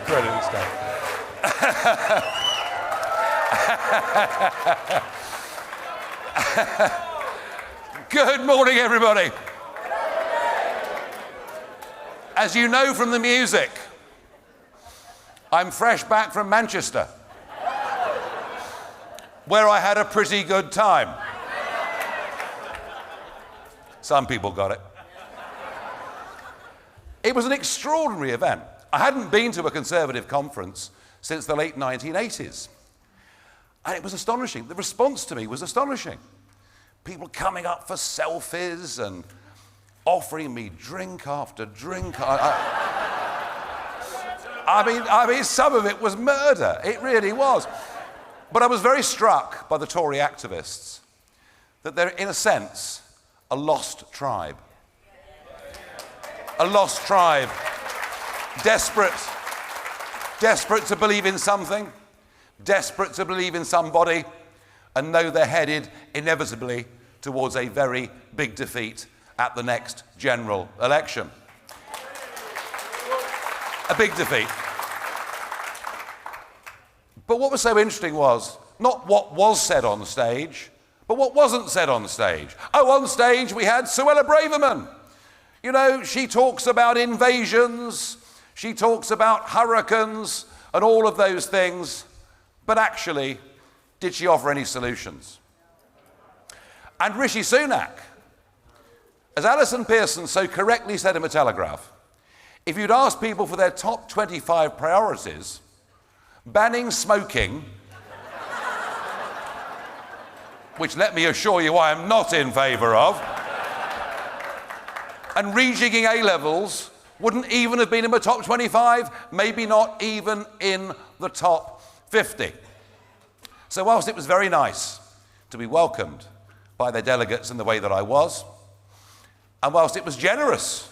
Brilliant stuff. Good morning, everybody. As you know from the music, I'm fresh back from Manchester, where I had a pretty good time. Some people got it. It was an extraordinary event. I hadn't been to a Conservative conference since the late 1980s. And it was astonishing. The response to me was astonishing. People coming up for selfies and offering me drink after drink. I mean, some of it was murder. It really was. But I was very struck by the Tory activists that they're, in a sense, a lost tribe. A lost tribe. Desperate to believe in something, desperate to believe in somebody, and know they're headed inevitably towards a very big defeat at the next general election. A big defeat. But what was so interesting was not what was said on stage, but what wasn't said on stage. Oh, on stage we had Suella Braverman. You know, she talks about invasions, she talks about hurricanes and all of those things, but actually, did she offer any solutions? And Rishi Sunak, as Alison Pearson so correctly said in the Telegraph, if you'd asked people for their top 25 priorities, banning smoking, which let me assure you I am not in favour of, and rejigging A-levels wouldn't even have been in the top 25, maybe not even in the top 50. So whilst it was very nice to be welcomed by their delegates in the way that I was, and whilst it was generous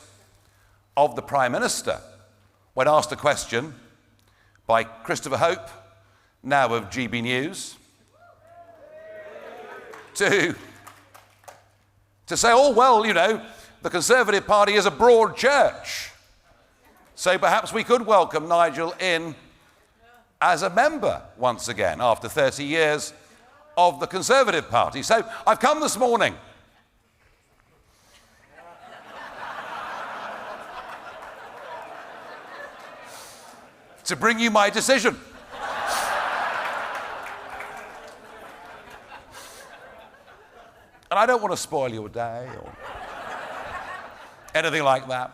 of the Prime Minister when asked a question by Christopher Hope, now of GB News, to say, oh, well, you know, the Conservative Party is a broad church, so perhaps we could welcome Nigel in as a member once again after 30 years of the Conservative Party. So I've come this morning to bring you my decision. And I don't want to spoil your day or anything like that.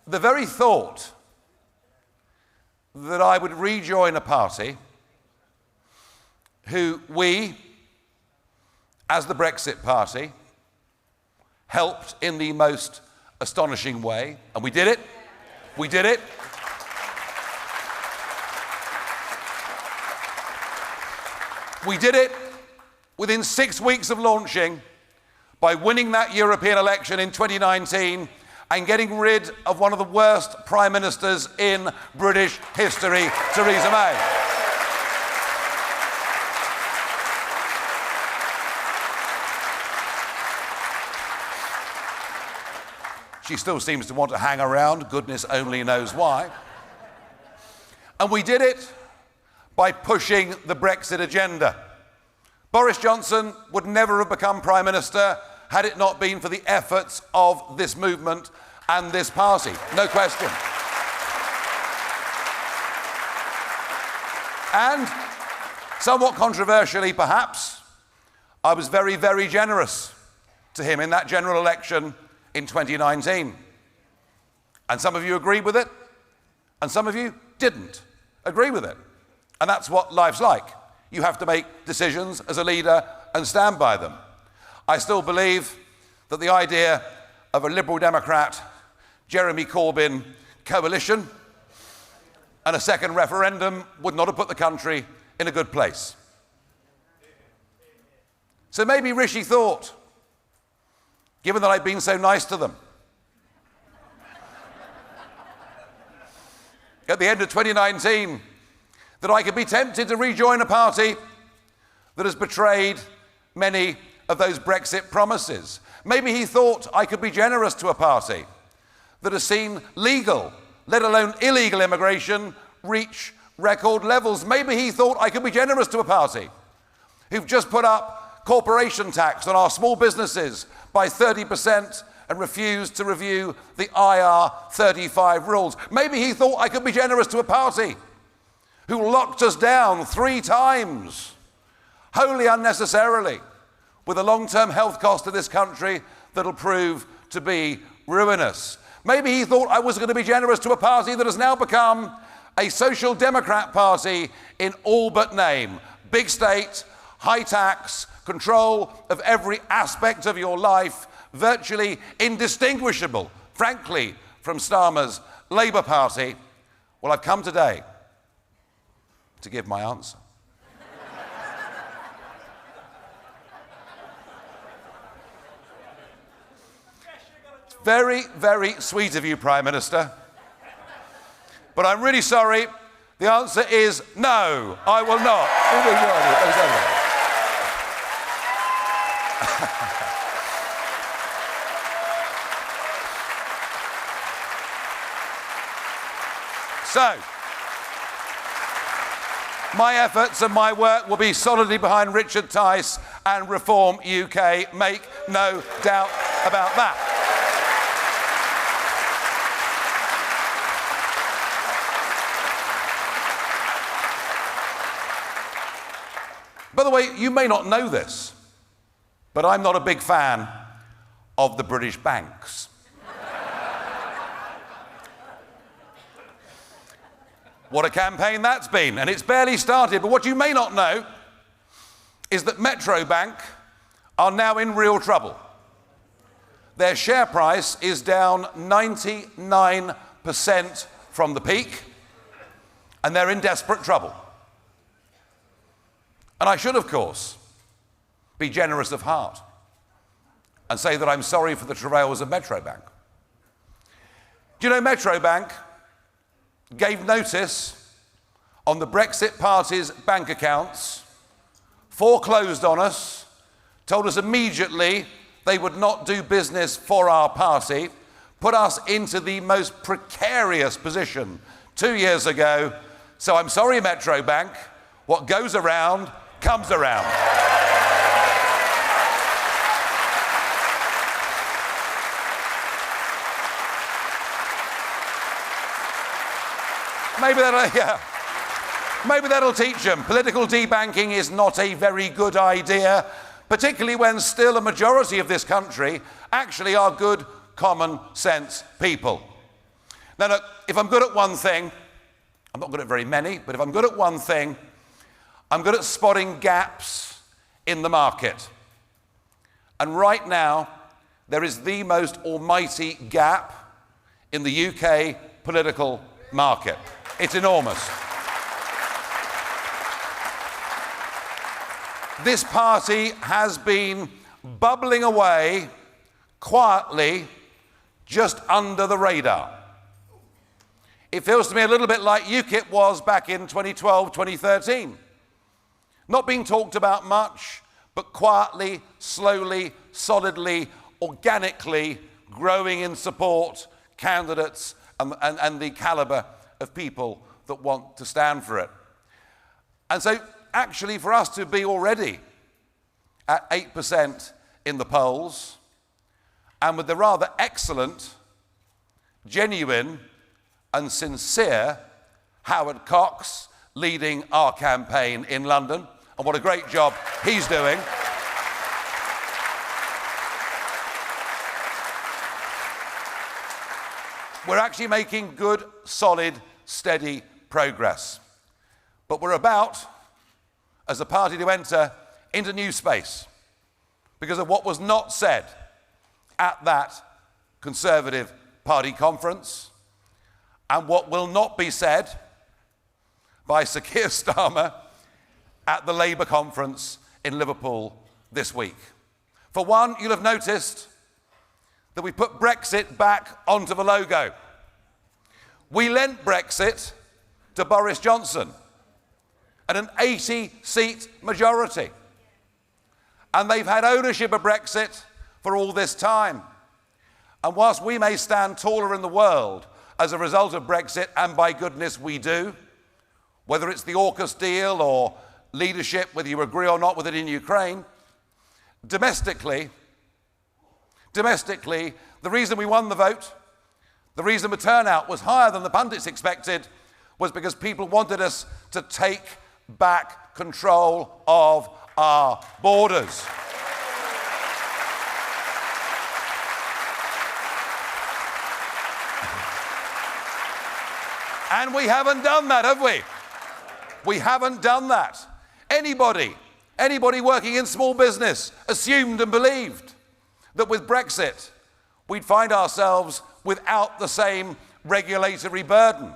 The very thought that I would rejoin a party who we, as the Brexit Party, helped in the most astonishing way, and we did it. We did it. We did it within 6 weeks of launching by winning that European election in 2019 and getting rid of one of the worst prime ministers in British history, Theresa May. She still seems to want to hang around, goodness only knows why. And we did it by pushing the Brexit agenda. Boris Johnson would never have become Prime Minister had it not been for the efforts of this movement and this party, no question. And, somewhat controversially perhaps, I was very, very generous to him in that general election in 2019. And some of you agreed with it, and some of you didn't agree with it. And that's what life's like. You have to make decisions as a leader and stand by them. I still believe that the idea of a Liberal Democrat, Jeremy Corbyn coalition and a second referendum would not have put the country in a good place. So maybe Rishi thought, given that I'd been so nice to them, at the end of 2019, that I could be tempted to rejoin a party that has betrayed many of those Brexit promises. Maybe he thought I could be generous to a party that has seen legal let alone illegal immigration, reach record levels. Maybe he thought I could be generous to a party who've just put up corporation tax on our small businesses by 30% and refused to review the IR35 rules. Maybe he thought I could be generous to a party who locked us down 3 times, wholly unnecessarily, with a long-term health cost to this country that'll prove to be ruinous. Maybe he thought I was going to be generous to a party that has now become a social democrat party in all but name. Big state, high tax, control of every aspect of your life, virtually indistinguishable, frankly, from Starmer's Labour Party. Well, I've come today to give my answer. Very, very sweet of you, Prime Minister. But I'm really sorry. The answer is no, I will not. So, my efforts and my work will be solidly behind Richard Tice and Reform UK. Make no doubt about that. By the way, you may not know this, but I'm not a big fan of the British banks. What a campaign that's been, and it's barely started. But what you may not know is that Metro Bank are now in real trouble. Their share price is down 99% from the peak, and they're in desperate trouble. And I should, of course, be generous of heart and say that I'm sorry for the travails of Metro Bank. Do you know Metro Bank gave notice on the Brexit party's bank accounts, foreclosed on us, told us immediately they would not do business for our party, put us into the most precarious position 2 years ago. So I'm sorry, Metro Bank, what goes around comes around. Maybe that'll teach them. Political debanking is not a very good idea, particularly when still a majority of this country actually are good, common sense people. Now look, if I'm good at one thing, I'm not good at very many, but if I'm good at one thing, I'm good at spotting gaps in the market. And right now, there is the most almighty gap in the UK political market. It's enormous. This party has been bubbling away quietly, just under the radar. It feels to me a little bit like UKIP was back in 2012, 2013. Not being talked about much, but quietly, slowly, solidly, organically growing in support, candidates and the calibre of people that want to stand for it. And so actually for us to be already at 8% in the polls, and with the rather excellent, genuine and sincere Howard Cox leading our campaign in London, and what a great job he's doing. We're actually making good, solid, steady progress. But we're about, as a party, to enter into new space because of what was not said at that Conservative Party conference and what will not be said by Sir Keir Starmer at the Labour conference in Liverpool this week. For one, you'll have noticed that we put Brexit back onto the logo. We lent Brexit to Boris Johnson at an 80-seat majority. And they've had ownership of Brexit for all this time. And whilst we may stand taller in the world as a result of Brexit, and by goodness we do, whether it's the AUKUS deal or leadership, whether you agree or not with it in Ukraine, domestically, the reason we won the vote, the reason the turnout was higher than the pundits expected, was because people wanted us to take back control of our borders. And we haven't done that, have we? We haven't done that. Anybody working in small business assumed and believed that with Brexit, we'd find ourselves without the same regulatory burden.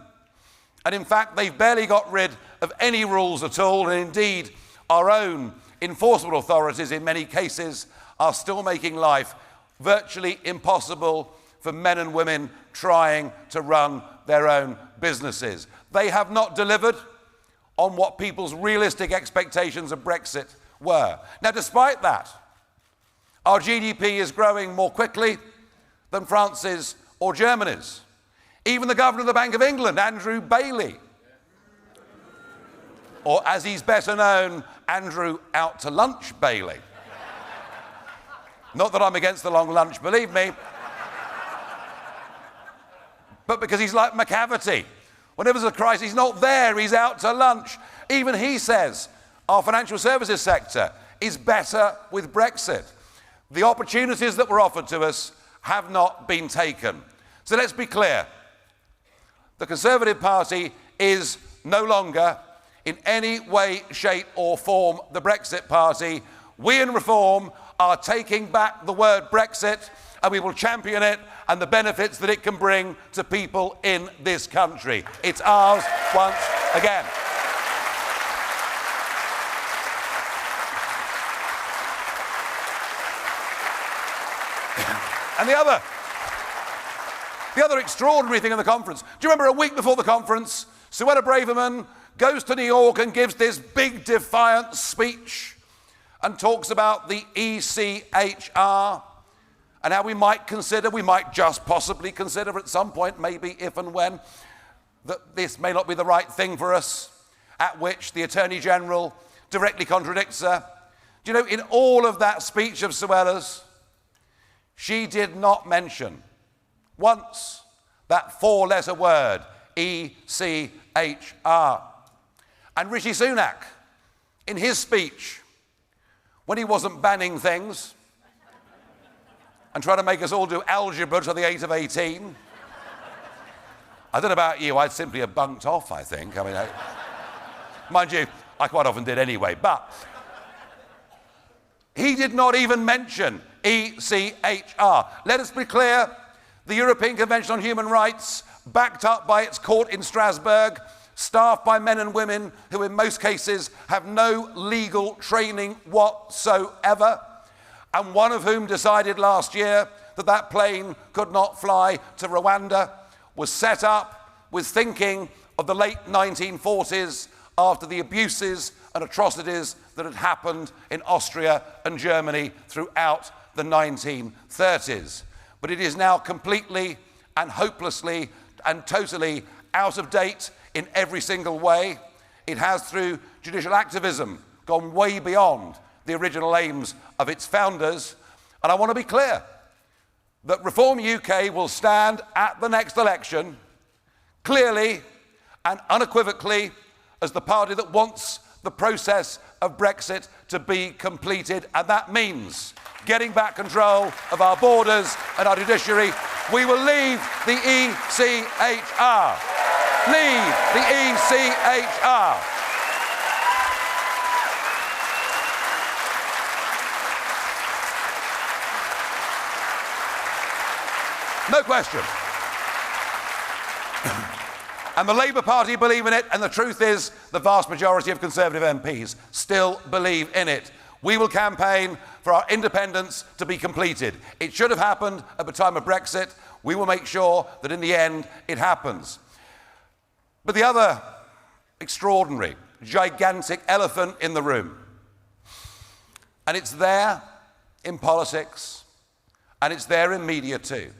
And in fact, they've barely got rid of any rules at all, and indeed, our own enforcement authorities in many cases are still making life virtually impossible for men and women trying to run their own businesses. They have not delivered on what people's realistic expectations of Brexit were. Now, despite that, our GDP is growing more quickly than France's or Germany's. Even the governor of the Bank of England, Andrew Bailey, or as he's better known, Andrew Out to Lunch Bailey. Not that I'm against the long lunch, believe me, but because he's like McCavity. Whenever there's a crisis, he's not there, he's out to lunch. Even he says our financial services sector is better with Brexit. The opportunities that were offered to us have not been taken. So let's be clear. The Conservative Party is no longer in any way, shape or form the Brexit Party. We in Reform are taking back the word Brexit, and we will champion it and the benefits that it can bring to people in this country. It's ours once again. And the other extraordinary thing in the conference, do you remember a week before the conference, Suella Braverman goes to New York and gives this big defiant speech and talks about the ECHR and how we might just possibly consider at some point, maybe if and when, that this may not be the right thing for us, at which the Attorney General directly contradicts her. Do you know, in all of that speech of Suella's, she did not mention once that four-letter word, ECHR. And Rishi Sunak, in his speech, when he wasn't banning things and trying to make us all do algebra to the 8 of 18, I don't know about you, I'd simply have bunked off, I think. I mean, mind you, I quite often did anyway, but he did not even mention ECHR. Let us be clear, the European Convention on Human Rights, backed up by its court in Strasbourg, staffed by men and women who in most cases have no legal training whatsoever, and one of whom decided last year that that plane could not fly to Rwanda, was set up with thinking of the late 1940s after the abuses and atrocities that had happened in Austria and Germany throughout the 1930s. But it is now completely and hopelessly and totally out of date in every single way. It has, through judicial activism, gone way beyond the original aims of its founders. And I want to be clear that Reform UK will stand at the next election clearly and unequivocally as the party that wants the process of Brexit to be completed, and that means getting back control of our borders and our judiciary. We will leave the ECHR. Leave the ECHR. No question. And the Labour Party believe in it, and the truth is the vast majority of Conservative MPs still believe in it. We will campaign for our independence to be completed. It should have happened at the time of Brexit. We will make sure that in the end it happens. But the other extraordinary, gigantic elephant in the room, and it's there in politics, and it's there in media too,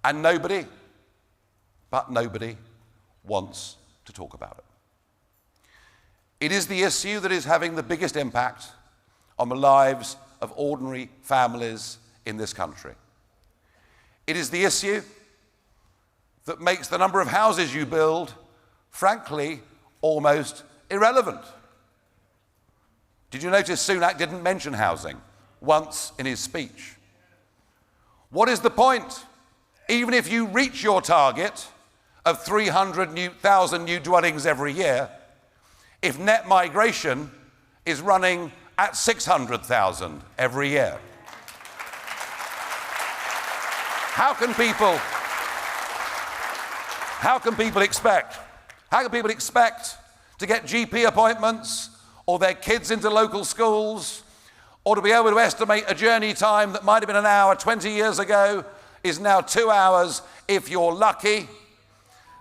and nobody but nobody wants to talk about it. It is the issue that is having the biggest impact on the lives of ordinary families in this country. It is the issue that makes the number of houses you build, frankly, almost irrelevant. Did you notice Sunak didn't mention housing once in his speech? What is the point? Even if you reach your target of 300,000 new dwellings every year, if net migration is running at 600,000 every year. How can people expect to get GP appointments or their kids into local schools, or to be able to estimate a journey time that might have been an hour 20 years ago is now 2 hours if you're lucky?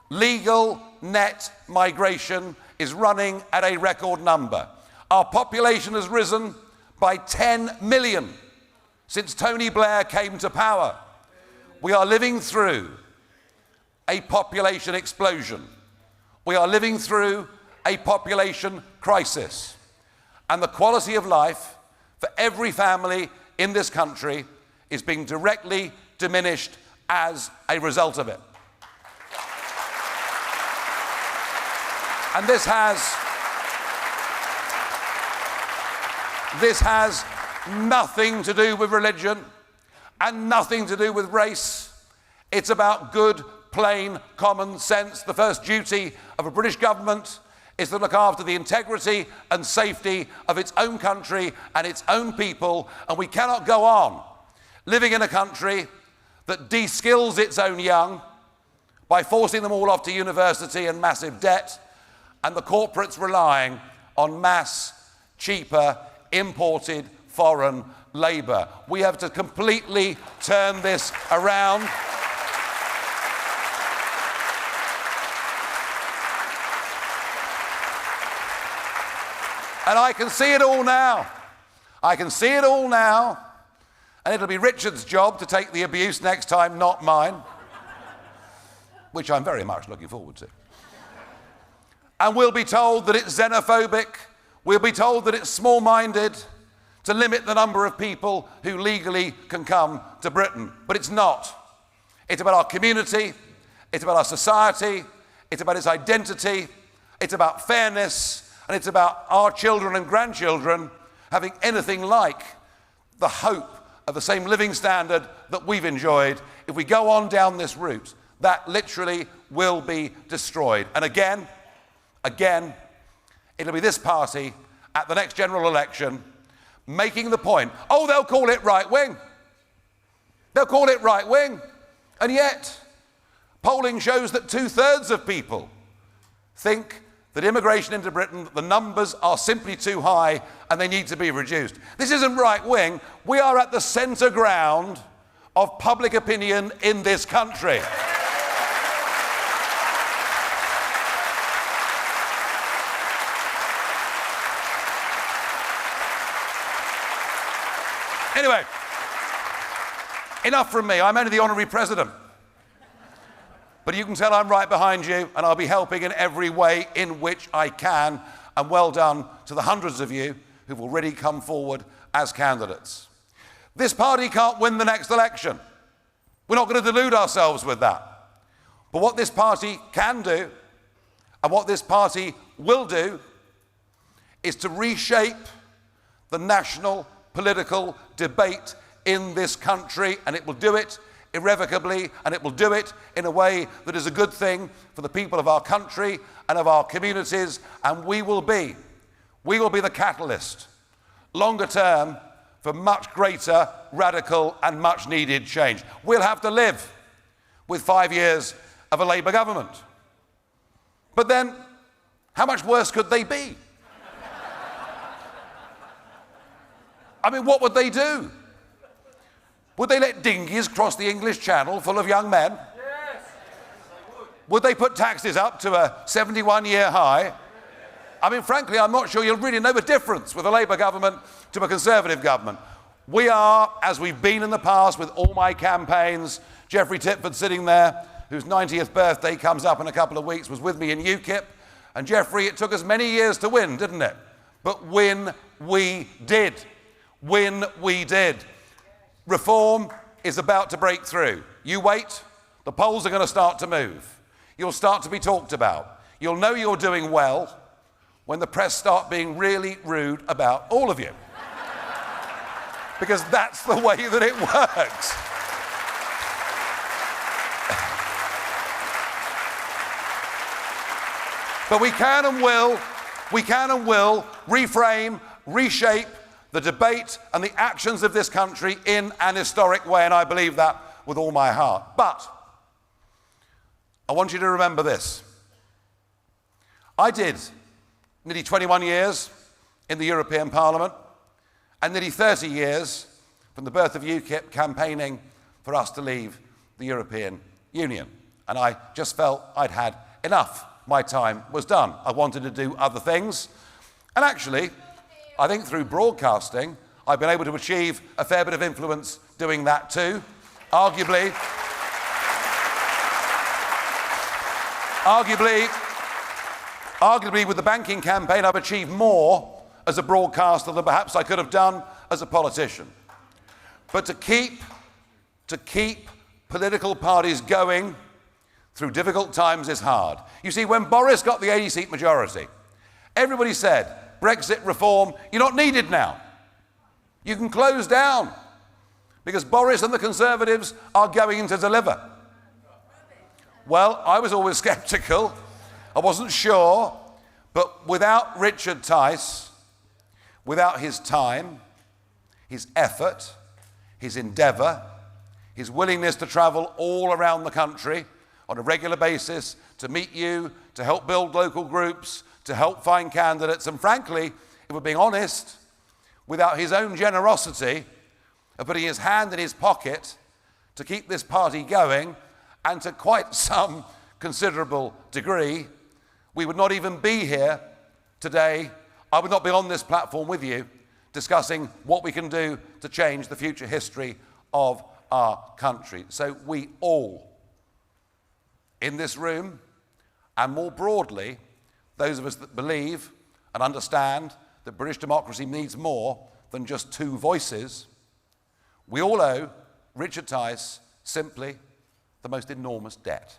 Legal net migration is running at a record number. Our population has risen by 10 million since Tony Blair came to power. We are living through a population explosion. We are living through a population crisis. And the quality of life for every family in this country is being directly diminished as a result of it. And this has nothing to do with religion and nothing to do with race. It's about good, plain, common sense. The first duty of a British government is to look after the integrity and safety of its own country and its own people, and we cannot go on living in a country that de-skills its own young by forcing them all off to university and massive debt, and the corporates relying on mass, cheaper, imported foreign labour. We have to completely turn this around. And I can see it all now. And it'll be Richard's job to take the abuse next time, not mine, which I'm very much looking forward to. And we'll be told that it's xenophobic, we'll be told that it's small-minded to limit the number of people who legally can come to Britain. But it's not. It's about our community, it's about our society, it's about its identity, it's about fairness, and it's about our children and grandchildren having anything like the hope of the same living standard that we've enjoyed. If we go on down this route, that literally will be destroyed. And again, it'll be this party at the next general election making the point, oh, they'll call it right-wing. They'll call it right-wing. And yet, polling shows that 2/3 of people think that immigration into Britain, the numbers are simply too high and they need to be reduced. This isn't right-wing. We are at the centre ground of public opinion in this country. Anyway, enough from me. I'm only the honorary president. But you can tell I'm right behind you, and I'll be helping in every way in which I can. And well done to the hundreds of you who've already come forward as candidates. This party can't win the next election. We're not going to delude ourselves with that. But what this party can do, and what this party will do, is to reshape the national political debate in this country, and it will do it irrevocably, and it will do it in a way that is a good thing for the people of our country and of our communities, and we will be the catalyst, longer term, for much greater, radical and much needed change. We'll have to live with 5 years of a Labour government. But then, how much worse could they be? I mean, what would they do? Would they let dinghies cross the English Channel full of young men? Yes. Would they put taxes up to a 71-year high? I mean, frankly, I'm not sure you'll really know the difference with a Labour government to a Conservative government. We are, as we've been in the past with all my campaigns, Geoffrey Titford sitting there, whose 90th birthday comes up in a couple of weeks, was with me in UKIP. And Geoffrey, it took us many years to win, didn't it? But win we did. Win we did. Reform is about to break through. You wait, the polls are going to start to move. You'll start to be talked about. You'll know you're doing well when the press start being really rude about all of you. Because that's the way that it works. But we can and will reframe, reshape the debate and the actions of this country in an historic way, and I believe that with all my heart. But I want you to remember this. I did nearly 21 years in the European Parliament and nearly 30 years from the birth of UKIP campaigning for us to leave the European Union. And I just felt I'd had enough. My time was done. I wanted to do other things. And actually, I think through broadcasting, I've been able to achieve a fair bit of influence doing that too. Arguably with the banking campaign, I've achieved more as a broadcaster than perhaps I could have done as a politician. But to keep political parties going through difficult times is hard. You see, when Boris got the 80-seat majority, everybody said, Brexit reform, you're not needed now. You can close down because Boris and the Conservatives are going to deliver. Well, I was always sceptical. I wasn't sure. But without Richard Tice, without his time, his effort, his endeavour, his willingness to travel all around the country on a regular basis to meet you, to help build local groups, to help find candidates, and frankly, if we're being honest, without his own generosity of putting his hand in his pocket to keep this party going, and to quite some considerable degree, we would not even be here today. I would not be on this platform with you discussing what we can do to change the future history of our country. So we all in this room, and more broadly, those of us that believe and understand that British democracy needs more than just two voices, we all owe Richard Tice simply the most enormous debt.